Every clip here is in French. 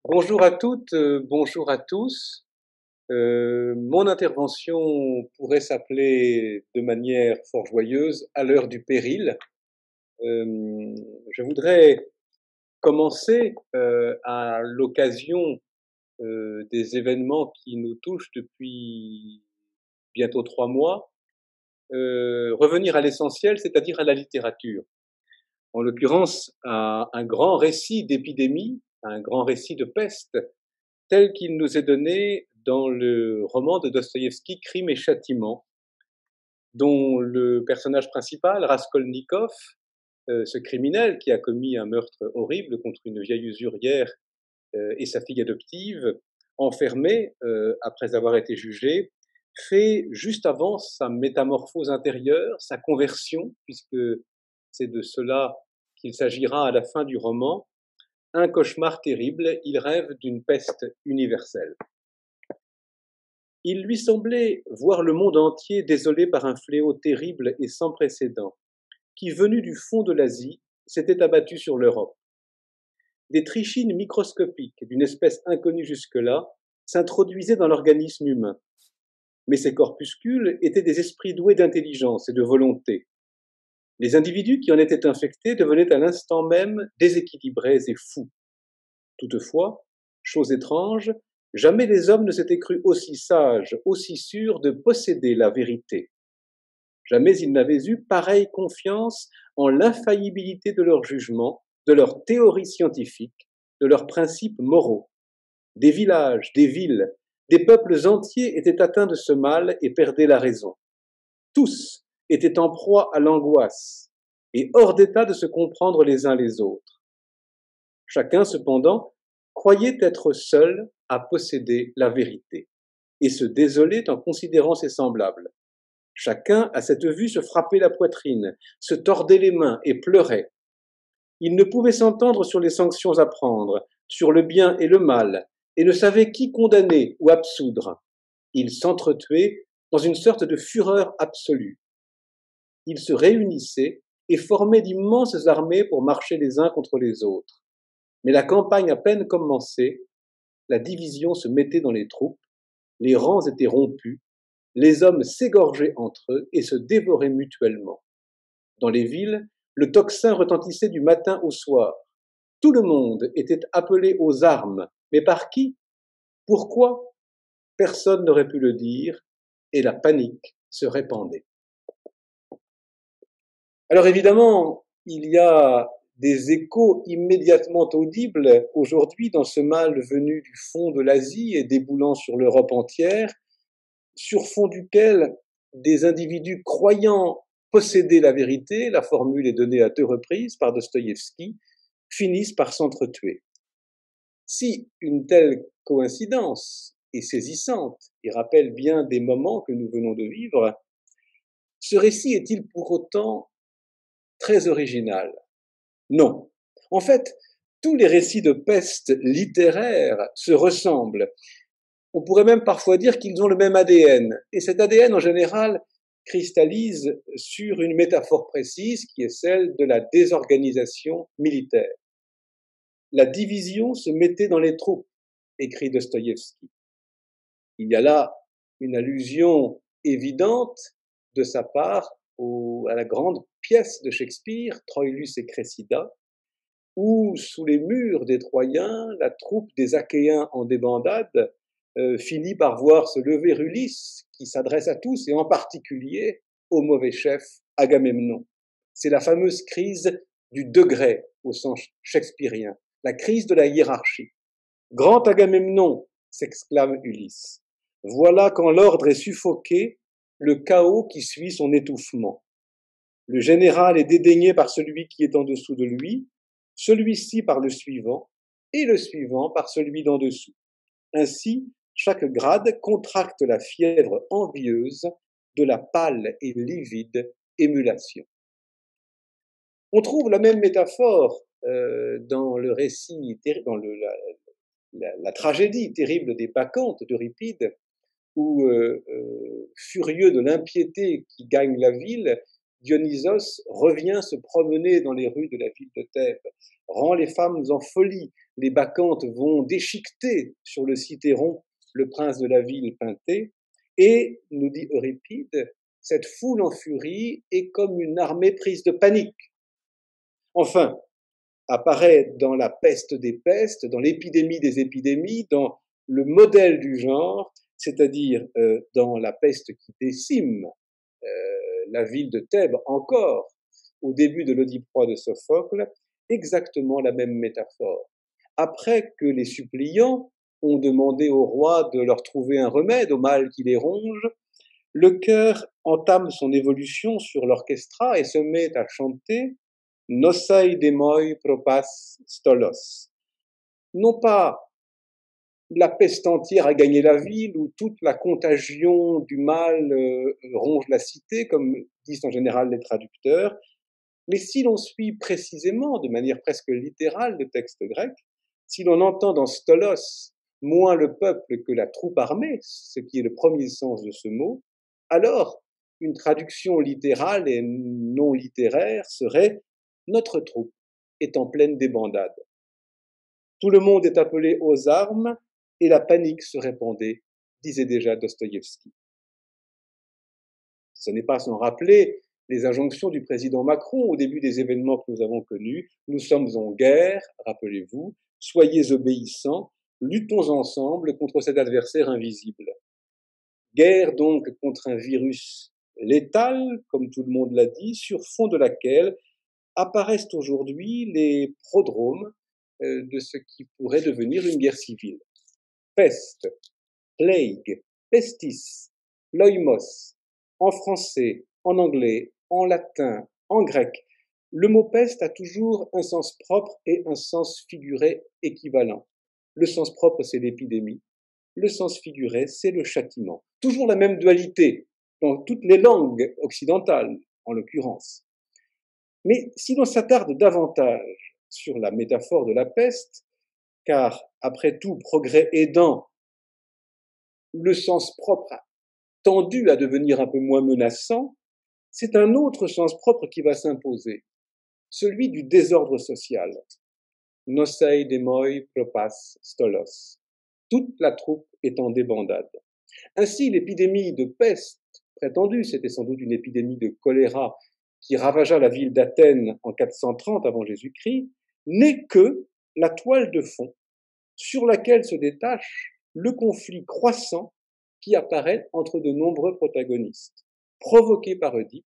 Bonjour à toutes, bonjour à tous. Mon intervention pourrait s'appeler de manière fort joyeuse à l'heure du péril. Je voudrais commencer à l'occasion des événements qui nous touchent depuis bientôt 3 mois, revenir à l'essentiel, c'est-à-dire à la littérature. En l'occurrence, à un grand récit d'épidémie, un grand récit de peste, tel qu'il nous est donné dans le roman de Dostoïevski, Crime et Châtiment, dont le personnage principal, Raskolnikov, ce criminel qui a commis un meurtre horrible contre une vieille usurière et sa fille adoptive, enfermé après avoir été jugé, fait juste avant sa métamorphose intérieure, sa conversion, puisque c'est de cela qu'il s'agira à la fin du roman, un cauchemar terrible, il rêve d'une peste universelle. Il lui semblait voir le monde entier désolé par un fléau terrible et sans précédent, qui, venu du fond de l'Asie, s'était abattu sur l'Europe. Des trichines microscopiques d'une espèce inconnue jusque-là s'introduisaient dans l'organisme humain, mais ces corpuscules étaient des esprits doués d'intelligence et de volonté. Les individus qui en étaient infectés devenaient à l'instant même déséquilibrés et fous. Toutefois, chose étrange, jamais les hommes ne s'étaient crus aussi sages, aussi sûrs de posséder la vérité. Jamais ils n'avaient eu pareille confiance en l'infaillibilité de leur jugement, de leurs théories scientifiques, de leurs principes moraux. Des villages, des villes, des peuples entiers étaient atteints de ce mal et perdaient la raison. Tous étaient en proie à l'angoisse et hors d'état de se comprendre les uns les autres. Chacun, cependant, croyait être seul à posséder la vérité et se désolait en considérant ses semblables. Chacun, à cette vue, se frappait la poitrine, se tordait les mains et pleurait. Il ne pouvait s'entendre sur les sanctions à prendre, sur le bien et le mal, et ne savait qui condamner ou absoudre. Ils s'entretuaient dans une sorte de fureur absolue. Ils se réunissaient et formaient d'immenses armées pour marcher les uns contre les autres. Mais la campagne à peine commencée, la division se mettait dans les troupes, les rangs étaient rompus, les hommes s'égorgeaient entre eux et se dévoraient mutuellement. Dans les villes, le tocsin retentissait du matin au soir. Tout le monde était appelé aux armes. Mais par qui? Pourquoi? Personne n'aurait pu le dire, et la panique se répandait. Alors évidemment, il y a des échos immédiatement audibles aujourd'hui dans ce mal venu du fond de l'Asie et déboulant sur l'Europe entière, sur fond duquel des individus croyant posséder la vérité, la formule est donnée à 2 reprises par Dostoïevski, finissent par s'entretuer. Si une telle coïncidence est saisissante et rappelle bien des moments que nous venons de vivre, ce récit est-il pour autant très original? Non. En fait, tous les récits de peste littéraires se ressemblent. On pourrait même parfois dire qu'ils ont le même ADN. Et cet ADN, en général, cristallise sur une métaphore précise qui est celle de la désorganisation militaire. La division se mettait dans les troupes, écrit Dostoïevski. Il y a là une allusion évidente de sa part à la grande pièce de Shakespeare, Troilus et Cressida, où, sous les murs des Troyens, la troupe des Achéens en débandade finit par voir se lever Ulysse, qui s'adresse à tous, et en particulier au mauvais chef Agamemnon. C'est la fameuse crise du degré au sens shakespearien, la crise de la hiérarchie. Grand Agamemnon, s'exclame Ulysse, voilà quand l'ordre est suffoqué, le chaos qui suit son étouffement. Le général est dédaigné par celui qui est en dessous de lui, celui-ci par le suivant, et le suivant par celui d'en dessous. Ainsi, chaque grade contracte la fièvre envieuse de la pâle et livide émulation. On trouve la même métaphore dans le récit, dans la tragédie terrible des Bacchantes d'Euripide, où, furieux de l'impiété qui gagne la ville, Dionysos revient se promener dans les rues de la ville de Thèbes, rend les femmes en folie, les bacchantes vont déchiqueter sur le cithéron le prince de la ville Pynthée, et, nous dit Euripide, cette foule en furie est comme une armée prise de panique. Enfin, apparaît dans la peste des pestes, dans l'épidémie des épidémies, dans le modèle du genre, c'est-à-dire dans la peste qui décime la ville de Thèbes encore, au début de l'Oedipe-Roi de Sophocle, exactement la même métaphore. Après que les suppliants ont demandé au roi de leur trouver un remède au mal qui les ronge, le chœur entame son évolution sur l'orchestra et se met à chanter Nosai demoi propas stolos. Non pas la peste entière a gagné la ville ou toute la contagion du mal ronge la cité, comme disent en général les traducteurs, mais si l'on suit précisément, de manière presque littérale, le texte grec, si l'on entend dans stolos moins le peuple que la troupe armée, ce qui est le premier sens de ce mot, alors une traduction littérale et non littéraire serait « Notre troupe est en pleine débandade. Tout le monde est appelé aux armes et la panique se répandait », disait déjà Dostoïevski. Ce n'est pas sans rappeler les injonctions du président Macron au début des événements que nous avons connus. Nous sommes en guerre, rappelez-vous, soyez obéissants, luttons ensemble contre cet adversaire invisible. Guerre donc contre un virus létal, comme tout le monde l'a dit, sur fond de laquelle apparaissent aujourd'hui les prodromes de ce qui pourrait devenir une guerre civile. Peste, plague, pestis, loimos, en français, en anglais, en latin, en grec. Le mot peste a toujours un sens propre et un sens figuré équivalent. Le sens propre, c'est l'épidémie. Le sens figuré, c'est le châtiment. Toujours la même dualité dans toutes les langues occidentales, en l'occurrence. Mais si l'on s'attarde davantage sur la métaphore de la peste, car après tout, progrès aidant, le sens propre tendu à devenir un peu moins menaçant, c'est un autre sens propre qui va s'imposer, celui du désordre social. Nosei demoi propas stolos. Toute la troupe est en débandade. Ainsi, l'épidémie de peste prétendue, c'était sans doute une épidémie de choléra qui ravagea la ville d'Athènes en 430 avant Jésus-Christ, n'est que la toile de fond sur laquelle se détache le conflit croissant qui apparaît entre de nombreux protagonistes, provoqués par Oedipe,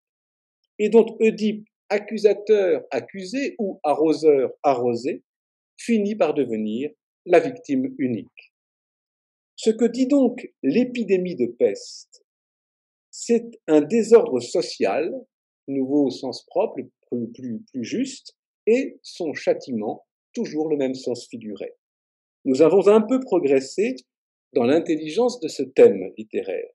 et dont Oedipe, accusateur accusé ou arroseur arrosé, finit par devenir la victime unique. Ce que dit donc l'épidémie de peste, c'est un désordre social, nouveau au sens propre, plus juste, et son châtiment, toujours le même sens figuré. Nous avons un peu progressé dans l'intelligence de ce thème littéraire.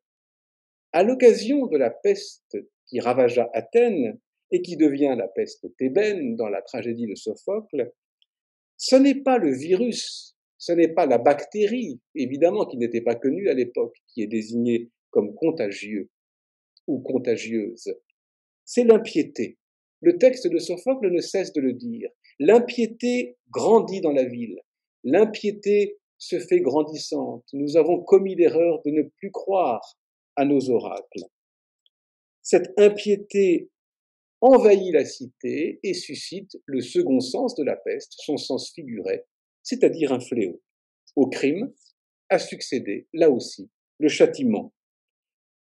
À l'occasion de la peste qui ravagea Athènes et qui devient la peste thébaine dans la tragédie de Sophocle, ce n'est pas le virus, ce n'est pas la bactérie, évidemment qui n'était pas connue à l'époque, qui est désignée comme contagieux ou contagieuse. C'est l'impiété. Le texte de Sophocle ne cesse de le dire. L'impiété grandit dans la ville. L'impiété se fait grandissante. Nous avons commis l'erreur de ne plus croire à nos oracles. Cette impiété envahit la cité et suscite le second sens de la peste, son sens figuré, c'est-à-dire un fléau. Au crime a succédé, là aussi, le châtiment.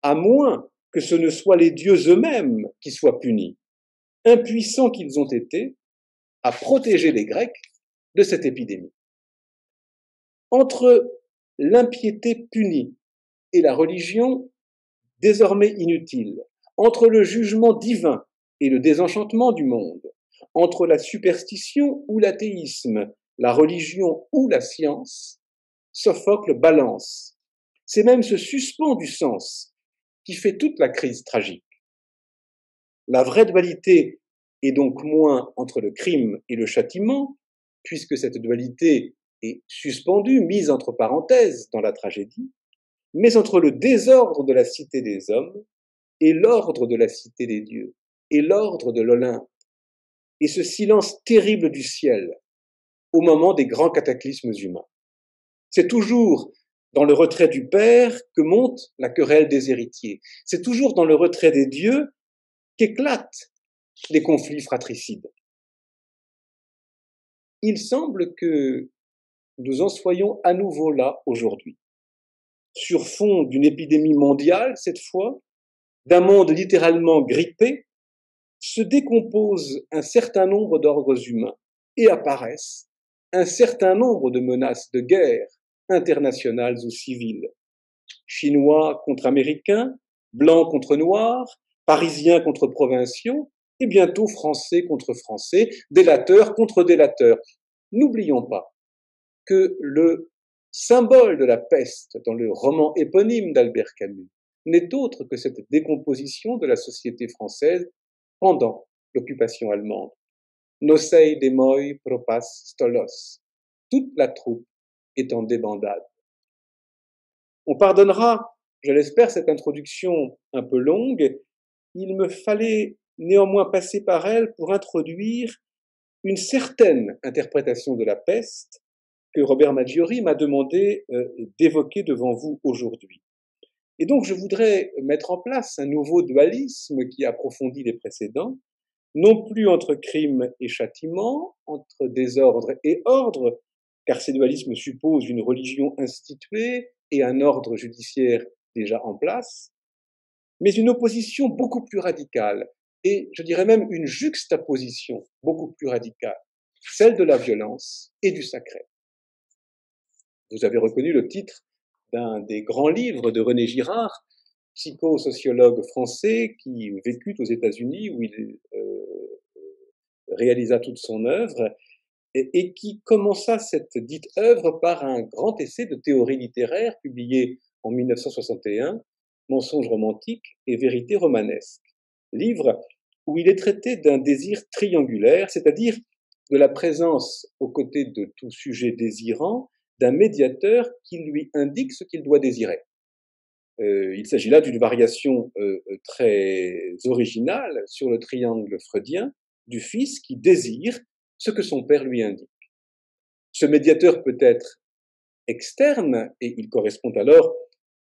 À moins que ce ne soient les dieux eux-mêmes qui soient punis, impuissants qu'ils ont été à protéger les Grecs de cette épidémie. Entre l'impiété punie et la religion désormais inutile, entre le jugement divin et le désenchantement du monde, entre la superstition ou l'athéisme, la religion ou la science, Sophocle balance. C'est même ce suspens du sens qui fait toute la crise tragique. La vraie dualité est donc moins entre le crime et le châtiment, puisque cette dualité est suspendue, mise entre parenthèses dans la tragédie, mais entre le désordre de la cité des hommes et l'ordre de la cité des dieux. et l'ordre de l'Olympe, et ce silence terrible du ciel au moment des grands cataclysmes humains. C'est toujours dans le retrait du Père que monte la querelle des héritiers. C'est toujours dans le retrait des dieux qu'éclatent les conflits fratricides. Il semble que nous en soyons à nouveau là aujourd'hui, sur fond d'une épidémie mondiale cette fois, d'un monde littéralement grippé, se décomposent un certain nombre d'ordres humains et apparaissent un certain nombre de menaces de guerre internationales ou civiles. Chinois contre Américains, Blancs contre Noirs, Parisiens contre provinciaux, et bientôt Français contre Français, délateurs contre délateurs. N'oublions pas que le symbole de la peste dans le roman éponyme d'Albert Camus n'est autre que cette décomposition de la société française pendant l'occupation allemande. Nosei demoi propas stolos. Toute la troupe est en débandade. On pardonnera, je l'espère, cette introduction un peu longue. Il me fallait néanmoins passer par elle pour introduire une certaine interprétation de la peste que Robert Maggiori m'a demandé d'évoquer devant vous aujourd'hui. Et donc je voudrais mettre en place un nouveau dualisme qui approfondit les précédents, non plus entre crime et châtiment, entre désordre et ordre, car ces dualismes supposent une religion instituée et un ordre judiciaire déjà en place, mais une opposition beaucoup plus radicale, et je dirais même une juxtaposition beaucoup plus radicale, celle de la violence et du sacré. Vous avez reconnu le titre d'un des grands livres de René Girard, psychosociologue français qui vécut aux États-Unis, où il réalisa toute son œuvre, et qui commença cette dite œuvre par un grand essai de théorie littéraire publié en 1961, Mensonges romantiques et vérité romanesque, livre où il est traité d'un désir triangulaire, c'est-à-dire de la présence, aux côtés de tout sujet désirant, d'un médiateur qui lui indique ce qu'il doit désirer. Il s'agit là d'une variation très originale sur le triangle freudien du fils qui désire ce que son père lui indique. Ce médiateur peut être externe et il correspond alors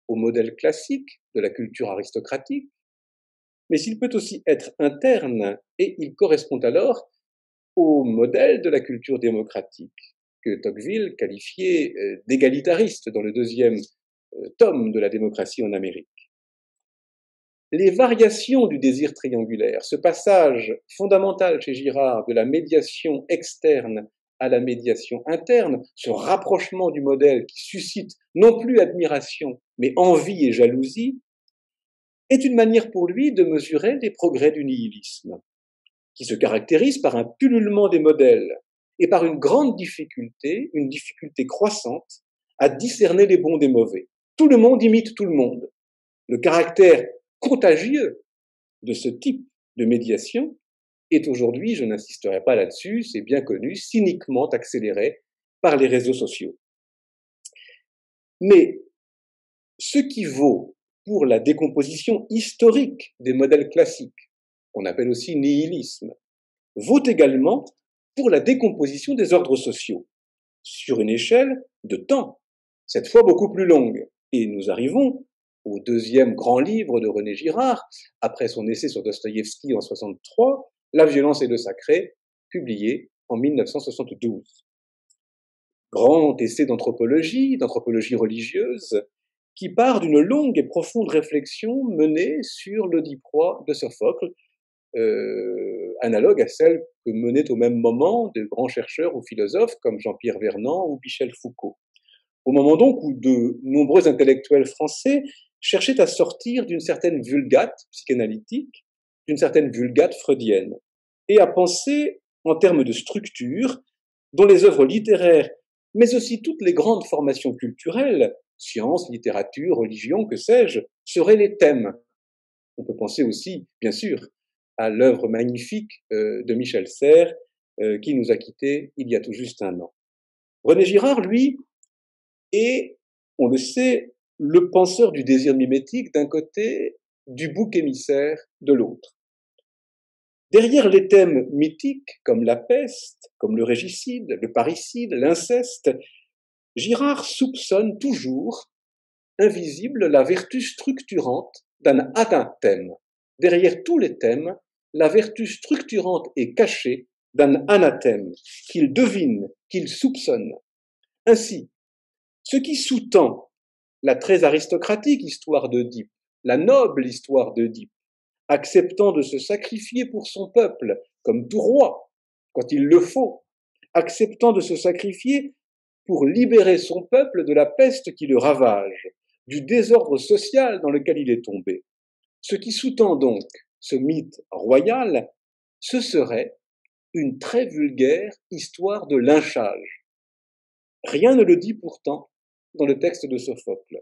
au modèle classique de la culture aristocratique, mais il peut aussi être interne et il correspond alors au modèle de la culture démocratique que Tocqueville qualifiait d'égalitariste dans le deuxième tome de la démocratie en Amérique. Les variations du désir triangulaire, ce passage fondamental chez Girard de la médiation externe à la médiation interne, ce rapprochement du modèle qui suscite non plus admiration, mais envie et jalousie, est une manière pour lui de mesurer les progrès du nihilisme, qui se caractérise par un pullulement des modèles et par une grande difficulté, une difficulté croissante, à discerner les bons des mauvais. Tout le monde imite tout le monde. Le caractère contagieux de ce type de médiation est aujourd'hui, je n'insisterai pas là-dessus, c'est bien connu, cyniquement accéléré par les réseaux sociaux. Mais ce qui vaut pour la décomposition historique des modèles classiques, qu'on appelle aussi nihilisme, vaut également pour la décomposition des ordres sociaux, sur une échelle de temps, cette fois beaucoup plus longue. Et nous arrivons au deuxième grand livre de René Girard, après son essai sur Dostoïevski en 1963, La violence et le sacré, publié en 1972. Grand essai d'anthropologie religieuse, qui part d'une longue et profonde réflexion menée sur l'Oedipe-roi de Sophocle, analogue à celle que menaient au même moment de grands chercheurs ou philosophes comme Jean-Pierre Vernant ou Michel Foucault. Au moment donc où de nombreux intellectuels français cherchaient à sortir d'une certaine vulgate psychanalytique, d'une certaine vulgate freudienne, et à penser en termes de structure dont les œuvres littéraires, mais aussi toutes les grandes formations culturelles, sciences, littérature, religion, que sais-je, seraient les thèmes. On peut penser aussi, bien sûr, à l'œuvre magnifique de Michel Serres, qui nous a quittés il y a tout juste un an. René Girard, lui, est, on le sait, le penseur du désir mimétique d'un côté, du bouc émissaire de l'autre. Derrière les thèmes mythiques comme la peste, comme le régicide, le parricide, l'inceste, Girard soupçonne toujours, invisible, la vertu structurante d'un anathème. Derrière tous les thèmes, la vertu structurante est cachée d'un anathème qu'il devine, qu'il soupçonne. Ainsi, ce qui sous-tend la très aristocratique histoire d'Œdipe, la noble histoire d'Œdipe, acceptant de se sacrifier pour son peuple, comme tout roi, quand il le faut, acceptant de se sacrifier pour libérer son peuple de la peste qui le ravage, du désordre social dans lequel il est tombé. Ce qui sous-tend donc ce mythe royal, ce serait une très vulgaire histoire de lynchage. Rien ne le dit pourtant dans le texte de Sophocle.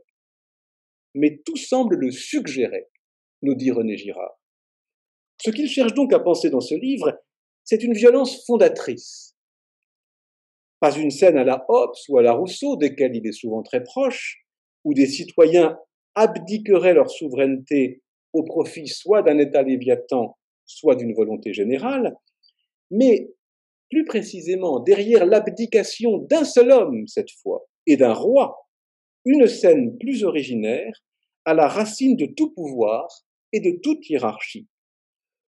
Mais tout semble le suggérer, nous dit René Girard. Ce qu'il cherche donc à penser dans ce livre, c'est une violence fondatrice. Pas une scène à la Hobbes ou à la Rousseau, desquels il est souvent très proche, où des citoyens abdiqueraient leur souveraineté au profit soit d'un État léviathan, soit d'une volonté générale, mais plus précisément derrière l'abdication d'un seul homme cette fois, et d'un roi, une scène plus originaire, à la racine de tout pouvoir et de toute hiérarchie.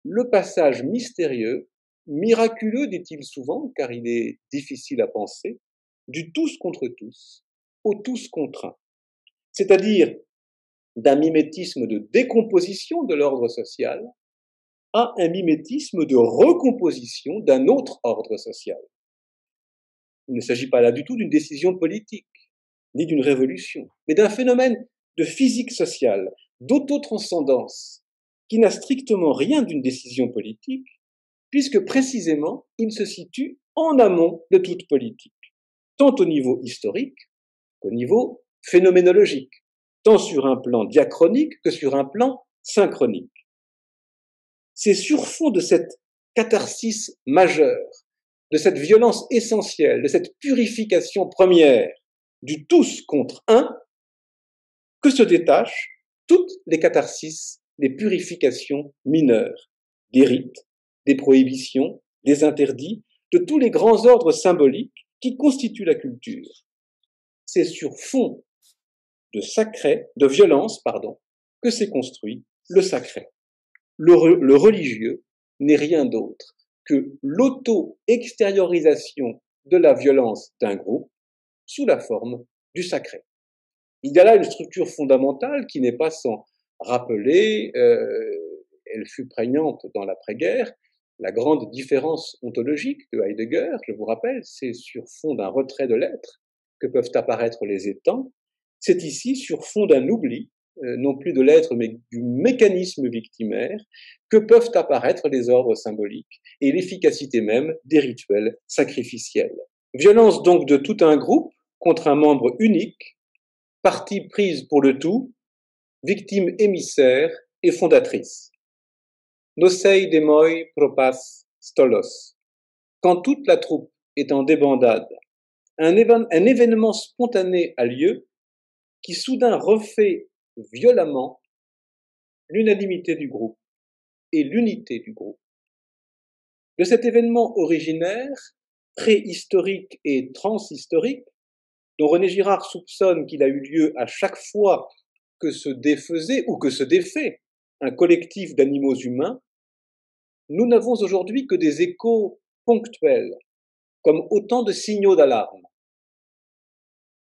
Le passage mystérieux, miraculeux, dit-il souvent, car il est difficile à penser, du tous contre tous au tous contre un, c'est-à-dire d'un mimétisme de décomposition de l'ordre social à un mimétisme de recomposition d'un autre ordre social. Il ne s'agit pas là du tout d'une décision politique, ni d'une révolution, mais d'un phénomène de physique sociale, d'autotranscendance, qui n'a strictement rien d'une décision politique, puisque précisément il se situe en amont de toute politique, tant au niveau historique qu'au niveau phénoménologique, tant sur un plan diachronique que sur un plan synchronique. C'est sur fond de cette catharsis majeure, de cette violence essentielle, de cette purification première du tous contre un, que se détachent toutes les catharsis, les purifications mineures, des rites, des prohibitions, des interdits, de tous les grands ordres symboliques qui constituent la culture. C'est sur fond de sacré, de violence, que s'est construit le sacré. Le religieux n'est rien d'autre que l'auto-extériorisation de la violence d'un groupe sous la forme du sacré. Il y a là une structure fondamentale qui n'est pas sans rappeler, elle fut prégnante dans l'après-guerre, la grande différence ontologique de Heidegger, je vous rappelle, c'est sur fond d'un retrait de l'être que peuvent apparaître les étangs, c'est ici sur fond d'un oubli, non plus de l'être mais du mécanisme victimaire, que peuvent apparaître les ordres symboliques et l'efficacité même des rituels sacrificiels. Violence donc de tout un groupe contre un membre unique, partie prise pour le tout, victime émissaire et fondatrice. Nosei demoi propas stolos. Quand toute la troupe est en débandade, un événement spontané a lieu qui soudain refait violemment l'unanimité du groupe et l'unité du groupe. De cet événement originaire, préhistorique et transhistorique, dont René Girard soupçonne qu'il a eu lieu à chaque fois que se défaisait ou que se défait un collectif d'animaux humains, nous n'avons aujourd'hui que des échos ponctuels, comme autant de signaux d'alarme.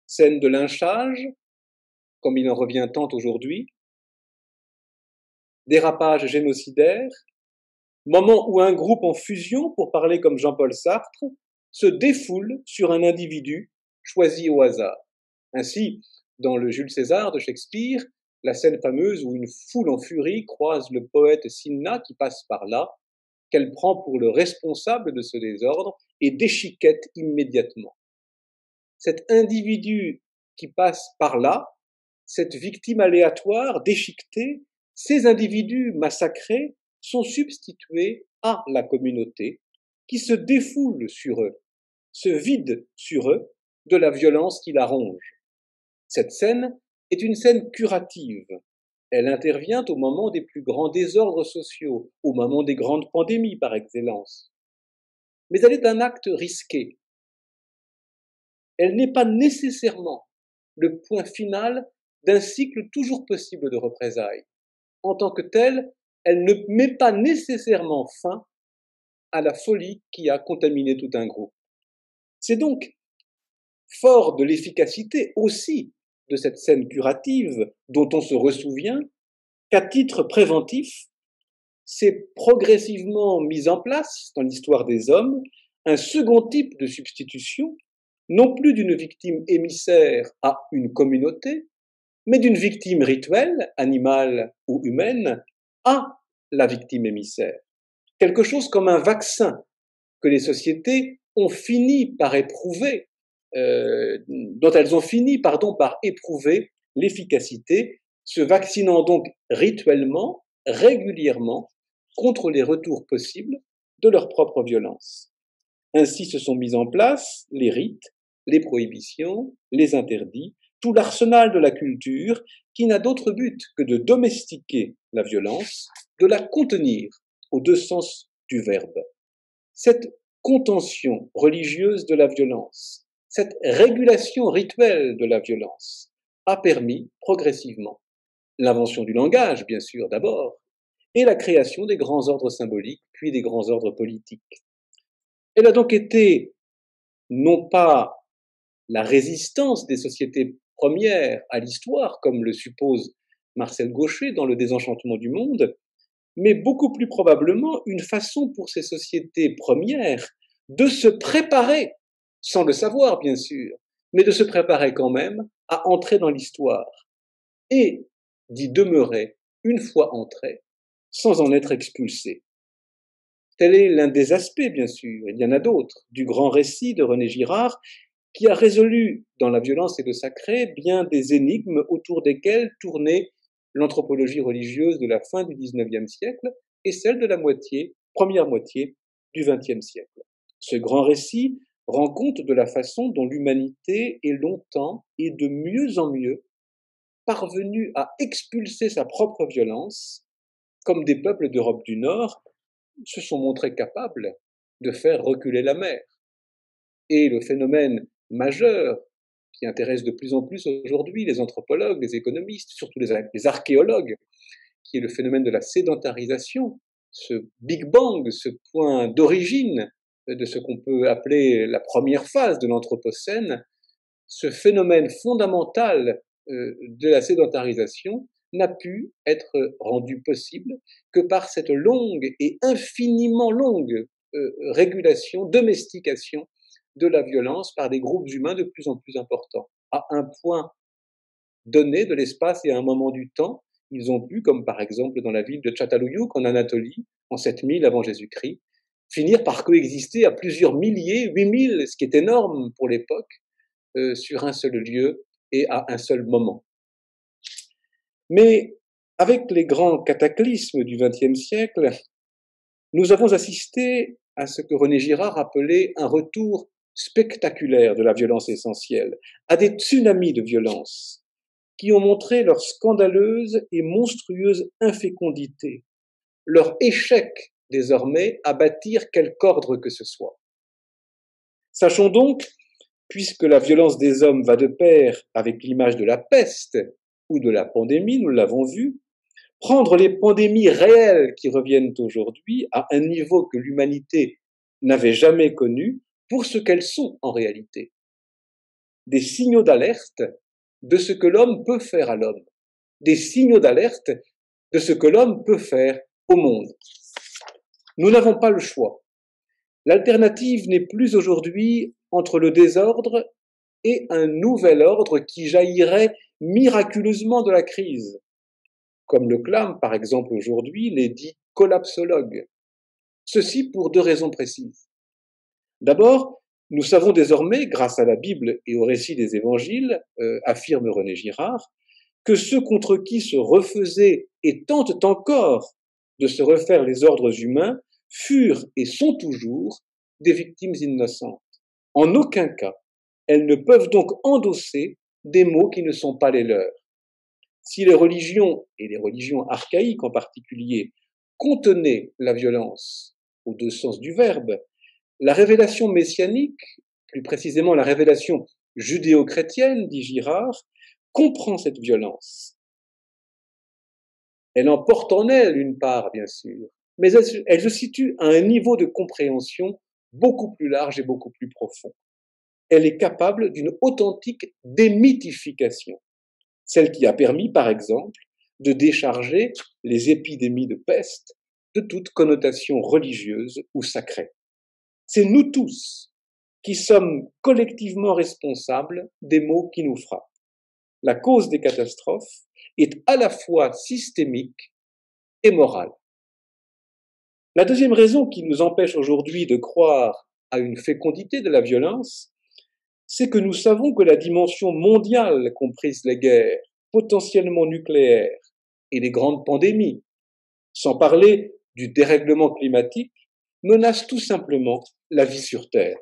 Scène de lynchage, comme il en revient tant aujourd'hui, dérapage génocidaire, moment où un groupe en fusion, pour parler comme Jean-Paul Sartre, se défoule sur un individu choisi au hasard. Ainsi, dans le Jules César de Shakespeare, la scène fameuse où une foule en furie croise le poète Cinna qui passe par là, qu'elle prend pour le responsable de ce désordre et déchiquette immédiatement. Cet individu qui passe par là, cette victime aléatoire, déchiquetée, ces individus massacrés sont substitués à la communauté qui se défoule sur eux, se vide sur eux de la violence qui la ronge. Cette scène est une scène curative, Elle intervient au moment des plus grands désordres sociaux, au moment des grandes pandémies par excellence. Mais elle est un acte risqué. Elle n'est pas nécessairement le point final d'un cycle toujours possible de représailles. En tant que telle, elle ne met pas nécessairement fin à la folie qui a contaminé tout un groupe. C'est donc fort de l'efficacité aussi de cette scène curative dont on se ressouvient qu'à titre préventif, s'est progressivement mis en place dans l'histoire des hommes un second type de substitution, non plus d'une victime émissaire à une communauté, mais d'une victime rituelle, animale ou humaine, à la victime émissaire. Quelque chose comme un vaccin que les sociétés ont fini par éprouver, dont elles ont fini, par éprouver l'efficacité, se vaccinant donc rituellement, régulièrement, contre les retours possibles de leur propre violence. Ainsi se sont mis en place les rites, les prohibitions, les interdits, tout l'arsenal de la culture qui n'a d'autre but que de domestiquer la violence, de la contenir aux deux sens du verbe. Cette contention religieuse de la violence, cette régulation rituelle de la violence a permis progressivement l'invention du langage, bien sûr, d'abord, et la création des grands ordres symboliques, puis des grands ordres politiques. Elle a donc été non pas la résistance des sociétés premières à l'histoire, comme le suppose Marcel Gauchet dans Le Désenchantement du monde, mais beaucoup plus probablement une façon pour ces sociétés premières de se préparer, sans le savoir bien sûr, mais de se préparer quand même à entrer dans l'histoire et d'y demeurer une fois entrées, sans en être expulsées. Tel est l'un des aspects, bien sûr, il y en a d'autres, du grand récit de René Girard, qui a résolu dans La violence et le sacré bien des énigmes autour desquelles tournait l'anthropologie religieuse de la fin du XIXe siècle et celle de la première moitié du XXe siècle. Ce grand récit rend compte de la façon dont l'humanité est longtemps et de mieux en mieux parvenue à expulser sa propre violence, comme des peuples d'Europe du Nord se sont montrés capables de faire reculer la mer. Et le phénomène majeur qui intéresse de plus en plus aujourd'hui les anthropologues, les économistes, surtout les archéologues, qui est le phénomène de la sédentarisation, ce Big Bang, ce point d'origine de ce qu'on peut appeler la première phase de l'Anthropocène, ce phénomène fondamental de la sédentarisation n'a pu être rendu possible que par cette longue et infiniment longue régulation, domestication de la violence par des groupes humains de plus en plus importants. À un point donné de l'espace et à un moment du temps, ils ont pu, comme par exemple dans la ville de Çatalhöyük en Anatolie, en 7000 avant Jésus-Christ, finir par coexister à plusieurs milliers, 8000, ce qui est énorme pour l'époque, sur un seul lieu et à un seul moment. Mais avec les grands cataclysmes du XXe siècle, nous avons assisté à ce que René Girard appelait un retour spectaculaire de la violence essentielle, à des tsunamis de violence qui ont montré leur scandaleuse et monstrueuse infécondité, leur échec désormais à bâtir quelque ordre que ce soit. Sachons donc, puisque la violence des hommes va de pair avec l'image de la peste ou de la pandémie, nous l'avons vu, prendre les pandémies réelles qui reviennent aujourd'hui à un niveau que l'humanité n'avait jamais connu pour ce qu'elles sont en réalité. Des signaux d'alerte de ce que l'homme peut faire à l'homme, des signaux d'alerte de ce que l'homme peut faire au monde. Nous n'avons pas le choix. L'alternative n'est plus aujourd'hui entre le désordre et un nouvel ordre qui jaillirait miraculeusement de la crise, comme le clament par exemple aujourd'hui les dits collapsologues. Ceci pour deux raisons précises. D'abord, nous savons désormais, grâce à la Bible et au récit des évangiles, affirme René Girard, que ceux contre qui se refaisaient et tentent encore de se refaire les ordres humains furent et sont toujours des victimes innocentes. En aucun cas, elles ne peuvent donc endosser des maux qui ne sont pas les leurs. Si les religions, et les religions archaïques en particulier, contenaient la violence aux deux sens du verbe, la révélation messianique, plus précisément la révélation judéo-chrétienne, dit Girard, comprend cette violence. Elle emporte en elle une part, bien sûr, mais elle se situe à un niveau de compréhension beaucoup plus large et beaucoup plus profond. Elle est capable d'une authentique démythification, celle qui a permis, par exemple, de décharger les épidémies de peste de toute connotation religieuse ou sacrée. C'est nous tous qui sommes collectivement responsables des maux qui nous frappent. La cause des catastrophes est à la fois systémique et morale. La deuxième raison qui nous empêche aujourd'hui de croire à une fécondité de la violence, c'est que nous savons que la dimension mondiale comprise les guerres, potentiellement nucléaires, et les grandes pandémies, sans parler du dérèglement climatique, menace tout simplement la vie sur Terre.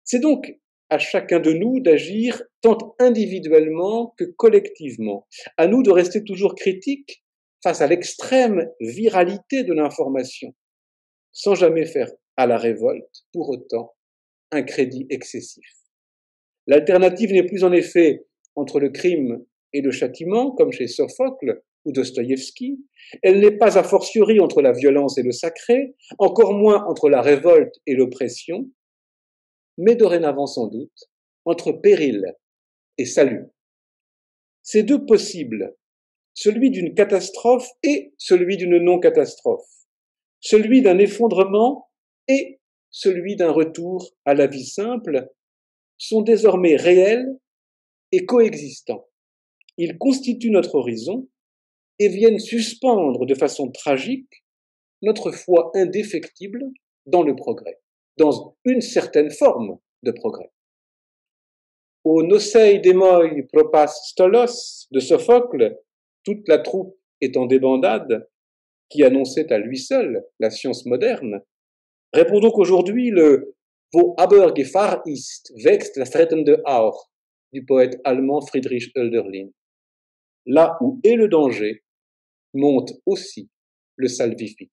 C'est donc à chacun de nous d'agir tant individuellement que collectivement. À nous de rester toujours critiques face à l'extrême viralité de l'information, sans jamais faire à la révolte, pour autant, un crédit excessif. L'alternative n'est plus en effet entre le crime et le châtiment, comme chez Sophocle ou Dostoïevski. Elle n'est pas a fortiori entre la violence et le sacré, encore moins entre la révolte et l'oppression, mais dorénavant sans doute entre péril et salut. Ces deux possibles, celui d'une catastrophe et celui d'une non-catastrophe, celui d'un effondrement et celui d'un retour à la vie simple, sont désormais réels et coexistants. Ils constituent notre horizon et viennent suspendre de façon tragique notre foi indéfectible dans le progrès, dans une certaine forme de progrès. Au Nosei demoi propas stolos de Sophocle, toute la troupe est en débandade, qui annonçait à lui seul la science moderne, répond donc aujourd'hui le Wo aber Gefahr ist, wächst das rettende auch du poète allemand Friedrich Hölderlin. Là où est le danger, monte aussi le salvifique.